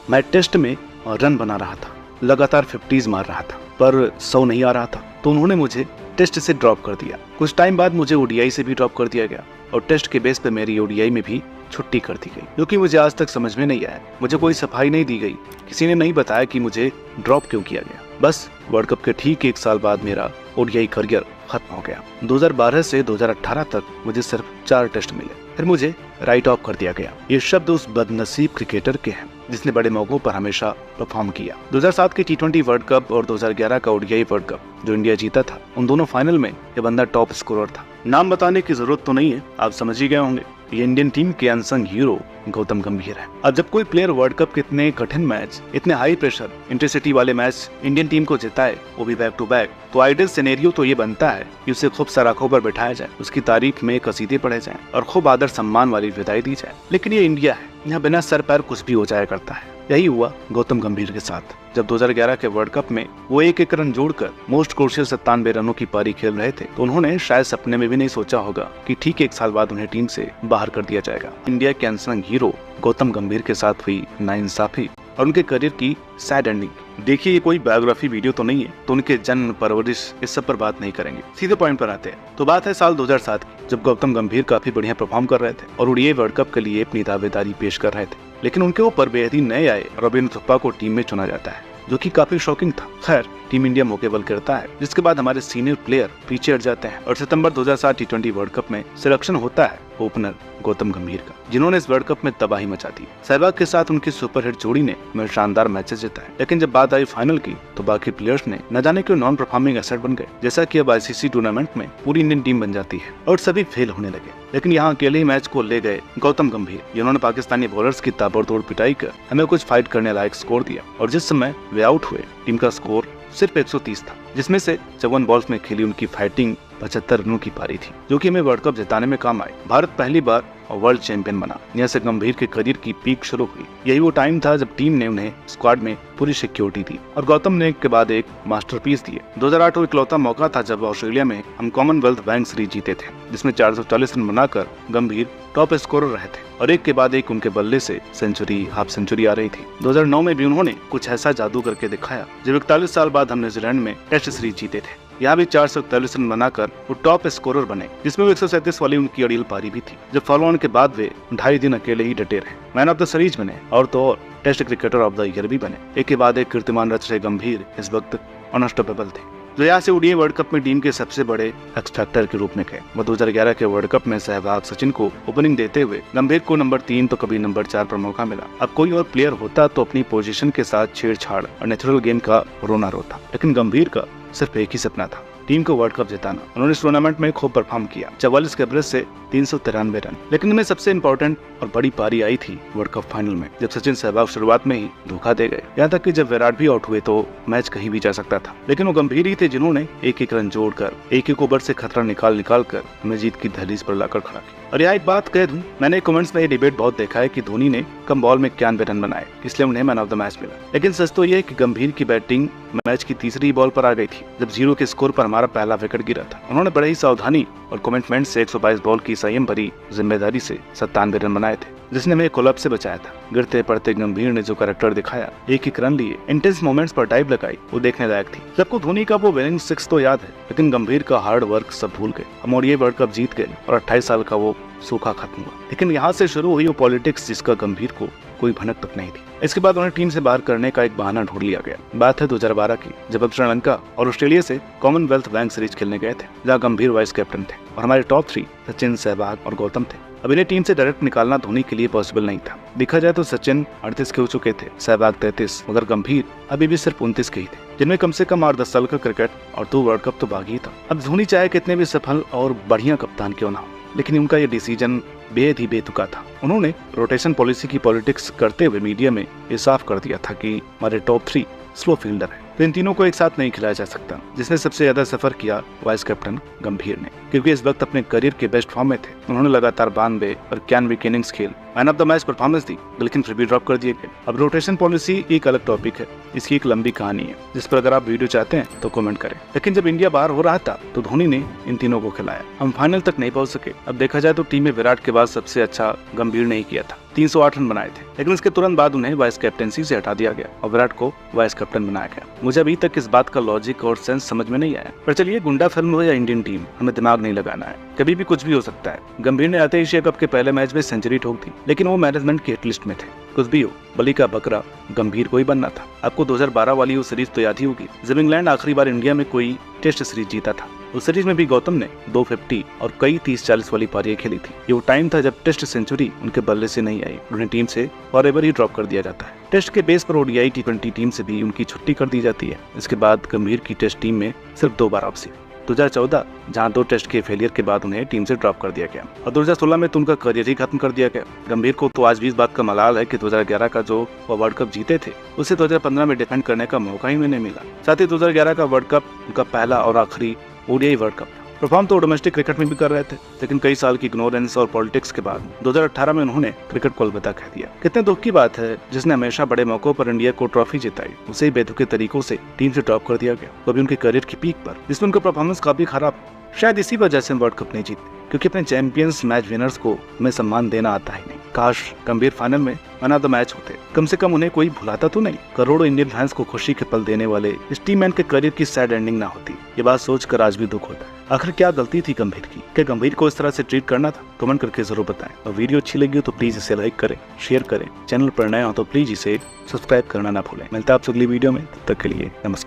मैं टेस्ट में रन बना रहा था, लगातार 50s मार रहा था, पर 100 नहीं आ रहा था, तो उन्होंने मुझे टेस्ट से ड्रॉप कर दिया। कुछ टाइम बाद मुझे ओडीआई से भी ड्रॉप कर दिया गया और टेस्ट के बेस पे मेरी ओडीआई में भी छुट्टी कर दी गई, जो कि मुझे आज तक समझ में नहीं आया। मुझे कोई सफाई नहीं दी गई, किसी ने नहीं बताया कि मुझे ड्रॉप क्यों किया गया। बस वर्ल्ड कप के ठीक 1 साल बाद मेरा ओडीआई करियर खत्म हो गया। 2012 से 2018 तक मुझे सिर्फ 4 टेस्ट मिले, फिर मुझे राइट ऑफ कर दिया गया। ये शब्द उस बदनसीब क्रिकेटर के हैं जिसने बड़े मौकों पर हमेशा परफॉर्म किया। 2007 के टी20 वर्ल्ड कप और 2011 का ओडीआई वर्ल्ड कप जो इंडिया जीता था, उन दोनों फाइनल में ये बंदा टॉप स्कोरर था। नाम बताने की जरूरत तो नहीं है, आप समझ ही गए होंगे। ये इंडियन टीम के अनसंग हीरो गौतम गंभीर है। अब जब कोई प्लेयर वर्ल्ड कप के इतने कठिन मैच, इतने हाई प्रेशर इंटेंसिटी वाले मैच इंडियन टीम को जिताए, वो भी बैक टू बैक, तो आइडियल सिनेरियो तो ये बनता है कि उसे खूब सराखों पर बैठाया जाए, उसकी तारीफ में कसीदे पढ़े जाएं और खूब आदर सम्मान वाली विदाई दी जाए। लेकिन ये इंडिया है, यहाँ बिना सर पैर कुछ भी हो जाया करता है। यही हुआ गौतम गंभीर के साथ। जब 2011 के वर्ल्ड कप में वो एक रन जोड़कर मोस्ट क्रूशियल 97 रनों की पारी खेल रहे थे, तो उन्होंने शायद सपने में भी नहीं सोचा होगा कि ठीक 1 साल बाद उन्हें टीम से बाहर कर दिया जाएगा। इंडिया के अनसंग हीरो गौतम गंभीर के साथ हुई नाइंसाफी और उनके करियर की सैड एंडिंग। देखिए, ये कोई बायोग्राफी वीडियो तो नहीं है, तो उनके जन्म, परवरिश, इस सब पर बात नहीं करेंगे, सीधे पॉइंट पर आते हैं। तो बात है साल 2007 की, जब गौतम गंभीर काफी बढ़िया परफॉर्म कर रहे थे और ओडीआई वर्ल्ड कप के लिए अपनी दावेदारी पेश कर रहे थे। लेकिन उनके ऊपर बेहद नए आए रॉबिन उथप्पा को टीम में चुना जाता है, जो कि काफी शॉकिंग था। खैर, टीम इंडिया मौके बल करता है, जिसके बाद हमारे सीनियर प्लेयर पीछे हट जाते हैं और सितंबर 2007 टी20 वर्ल्ड कप में सिलेक्शन होता है ओपनर गौतम गंभीर का, जिन्होंने इस वर्ल्ड कप में तबाही मचा दी। सहवाग के साथ उनकी सुपरहिट जोड़ी ने में शानदार मैचेस जिताए, लेकिन जब बात आई फाइनल की तो बाकी प्लेयर्स ने न जाने क्यों नॉन परफॉर्मिंग एसेट बन गए। जैसा कि अब आईसीसी टूर्नामेंट में पूरी इंडियन टीम बन जाती है और सभी फेल होने लगे, लेकिन यहाँ अकेले ही मैच को ले गए गौतम गंभीर, जिन्होंने पाकिस्तानी बॉलर्स की ताबड़तोड़ पिटाई कर हमें कुछ फाइट करने लायक स्कोर दिया। और जिस समय वे आउट हुए, टीम का स्कोर सिर्फ 130 था, जिसमें से 54 बॉल्स में खेली उनकी फाइटिंग 75 रनों की पारी थी, जो कि हमें वर्ल्ड कप जिताने में काम आई। भारत पहली बार वर्ल्ड चैंपियन बना। यहाँ से गंभीर के करियर की पीक शुरू हुई। यही वो टाइम था जब टीम ने उन्हें स्क्वाड में पूरी सिक्योरिटी दी और गौतम ने एक के बाद एक मास्टरपीस दिए। 2008 वो इकलौता मौका था जब ऑस्ट्रेलिया में हम कॉमनवेल्थ बैंक सीरीज जीते थे, जिसमें 440 रन बनाकर गंभीर टॉप स्कोरर रहे थे और एक के बाद एक उनके बल्ले से सेंचुरी, हाफ सेंचुरी आ रही थी। 2009 में भी उन्होंने कुछ ऐसा जादू करके दिखाया जब 41 साल बाद हम न्यूजीलैंड में टेस्ट सीरीज जीते थे। यहाँ भी 441 रन बनाकर वो टॉप स्कोरर बने, जिसमें 137 वाली उनकी अड़ियल पारी भी थी। जब फॉलो ऑन के बाद वे 2.5 दिन अकेले ही डटे रहे, मैन ऑफ द सीरीज बने और तो और test cricketer of the year भी बने। एक के बाद एक कीर्तिमान रच रहे गंभीर इस वक्त अनस्टॉपेबल थे, जो यहाँ से ओडीआई वर्ल्ड कप में टीम के सबसे बड़े एक्स फैक्टर के रूप में गए। वो 2011 के वर्ल्ड कप में सहवाग, सचिन को ओपनिंग देते हुए गंभीर को नंबर 3 तो कभी नंबर 4 पर मौका मिला। अब कोई और प्लेयर होता तो अपनी पोजीशन के साथ छेड़छाड़ और नेचुरल गेम का रोना रोता, लेकिन गंभीर का सिर्फ एक ही सपना था, टीम को वर्ल्ड कप जिताना। उन्होंने इस टूर्नामेंट में खूब परफॉर्म किया, 44 के एवरेज से 393 रन। लेकिन उनमें सबसे इंपॉर्टेंट और बड़ी पारी आई थी वर्ल्ड कप फाइनल में, जब सचिन सहवाग शुरुआत में ही धोखा दे गए। यहाँ तक कि जब विराट भी आउट हुए तो मैच कहीं भी जा सकता था, लेकिन वो गंभीर ही थे जिन्होंने एक रन जोड़कर एक ओवर से खतरा निकाल कर हमें जीत की दहलीज पर लाकर खड़ा किया। और यहाँ एक बात कह दूं, मैंने कमेंट्स में ये डिबेट बहुत देखा है कि धोनी ने कम बॉल में 91 रन बनाए, इसलिए उन्हें मैन ऑफ द मैच मिला। लेकिन सच तो ये है कि गंभीर की बैटिंग मैच की तीसरी बॉल पर आ गई थी, जब 0 के स्कोर पर हमारा पहला विकेट गिरा था। उन्होंने बड़े ही सावधानी और कमिटमेंट से 122 बॉल की संयम भरी जिम्मेदारी से 97 रन बनाए थे, जिसने हमें कोलैप्स से बचाया था। गिरते पड़ते गंभीर ने जो कैरेक्टर दिखाया, एक रन लिए, इंटेंस मोमेंट्स पर डाइव लगाई, वो देखने लायक थी। सबको धोनी का वो विनिंग 6 तो याद है, लेकिन गंभीर का हार्ड वर्क सब भूल गए। हम ओडीआई वर्ल्ड कप जीत गए और 28 साल का वो सूखा खत्म हुआ। लेकिन यहाँ से शुरू हुई वो पॉलिटिक्स जिसका गंभीर को कोई भनक तक नहीं थी। इसके बाद उन्हें टीम से बाहर करने का एक बहाना ढूंढ लिया गया। बात है 2012 की, जब हम श्रीलंका और ऑस्ट्रेलिया से कॉमनवेल्थ बैंक सीरीज खेलने गए थे, जहाँ गंभीर वाइस कैप्टन थे और हमारे टॉप 3 सचिन, सहवाग और गौतम थे। अब इन्हें टीम से डायरेक्ट निकालना धोनी के लिए पॉसिबल नहीं था। देखा जाए तो सचिन 38 के हो चुके थे, सहवाग 33, मगर गंभीर अभी भी सिर्फ 29 के ही थे, जिनमें कम से कम 8-10 साल का क्रिकेट और 2 वर्ल्ड कप तो बाकी था। अब धोनी चाहे कितने भी सफल और बढ़िया कप्तान क्यों ना हो, लेकिन उनका ये डिसीजन बेहद ही बेतुका था। उन्होंने रोटेशन पॉलिसी की पॉलिटिक्स करते हुए मीडिया में ये साफ कर दिया था कि हमारे टॉप 3 स्लो फील्डर है, तो इन तीनों को एक साथ नहीं खिलाया जा सकता। जिसने सबसे ज्यादा सफर किया वाइस कैप्टन गंभीर ने, क्योंकि इस वक्त अपने करियर के बेस्ट फॉर्म में थे। उन्होंने लगातार 92 और 91 इनिंग्स खेल man of the match performance दी, लेकिन फिर भी ड्रॉप कर दिए गए। अब रोटेशन पॉलिसी एक अलग टॉपिक है, इसकी एक लंबी कहानी है जिस पर अगर आप वीडियो चाहते हैं तो कमेंट करें। लेकिन जब इंडिया बाहर हो रहा था तो धोनी ने इन तीनों को खिलाया। हम फाइनल तक नहीं पहुंच सके। अब देखा जाए तो टीम में विराट के बाद सबसे अच्छा गंभीर ने ही किया था, 308 रन बनाए थे, लेकिन इसके तुरंत बाद उन्हें वाइस कैप्टेंसी से हटा दिया गया और विराट को वाइस कैप्टन बनाया गया। मुझे अभी तक इस बात का लॉजिक और सेंस समझ में नहीं आया, पर चलिए गुंडा फिल्म हो या इंडियन टीम, हमें दिमाग नहीं लगाना है, कभी भी कुछ भी हो सकता है। गंभीर ने आते एशिया कप के पहले मैच में सेंचुरी ठोक दी, लेकिन वो मैनेजमेंट की हिट लिस्ट में थे। कुछ भी हो, बलि का बकरा गंभीर को ही बनना था। आपको 2012 वाली वो सीरीज तो याद ही होगी जब इंग्लैंड आखिरी बार इंडिया में कोई टेस्ट सीरीज जीता था। उस सीरीज में भी गौतम ने 250 और कई 30-40 वाली पारियां खेली थी। ये वो टाइम था जब टेस्ट सेंचुरी उनके बल्ले से नहीं आई, उन्हें टीम से फॉरएवर ही ड्रॉप कर दिया जाता है। टेस्ट के बेस पर ओडीआई T20 टीम से भी उनकी छुट्टी कर दी जाती है। इसके बाद गंभीर की टेस्ट टीम में सिर्फ 2 बार वापसी, 2014 जहां 2 टेस्ट के फेलियर के बाद उन्हें टीम से ड्रॉप कर दिया गया, और 2016 में तो उनका करियर ही खत्म कर दिया गया। गंभीर को तो आज भी इस बात का मलाल है कि 2011 का जो वो वर्ल्ड कप जीते थे उसे 2015 में डिफेंड करने का मौका ही नहीं मिला। साथ ही 2011 का वर्ल्ड कप उनका पहला और आखिरी ओडीआई वर्ल्ड कप। परफॉर्म तो डोमेस्टिक क्रिकेट में भी कर रहे थे, लेकिन कई साल की इग्नोरेंस और पॉलिटिक्स के बाद 2018 में उन्होंने क्रिकेट को अलविदा कह दिया। कितने दुख की बात है, जिसने हमेशा बड़े मौकों पर इंडिया को ट्रॉफी जिताई, उसे ही बेतुके तरीकों से टीम से ड्रॉप कर दिया गया, वो भी उनके करियर की पीक पर, जिसमें उनका परफॉर्मेंस काफी खराब। शायद इसी वजह से वर्ल्ड कप नहीं जीते, क्योंकि अपने चैंपियंस मैच विनर्स को हमें सम्मान देना आता ही नहीं। काश गंभीर फाइनल में मैन ऑफ द मैच होते, कम से कम उन्हें कोई भुलाता तो नहीं। करोड़ों इंडियन फैंस को खुशी के पल देने वाले इस टीम मैन के करियर की सैड एंडिंग ना होती। ये बात सोचकर आज भी दुख होता है। आखिर क्या गलती थी गंभीर की? क्या गंभीर को इस तरह से ट्रीट करना था? कमेंट करके जरूर बताएं। और वीडियो अच्छी लगी हो तो प्लीज इसे लाइक करें, शेयर करें। चैनल पर नए हो तो प्लीज इसे सब्सक्राइब करना ना भूलें। मिलता है आपसे अगली वीडियो में, तब तक के लिए नमस्कार।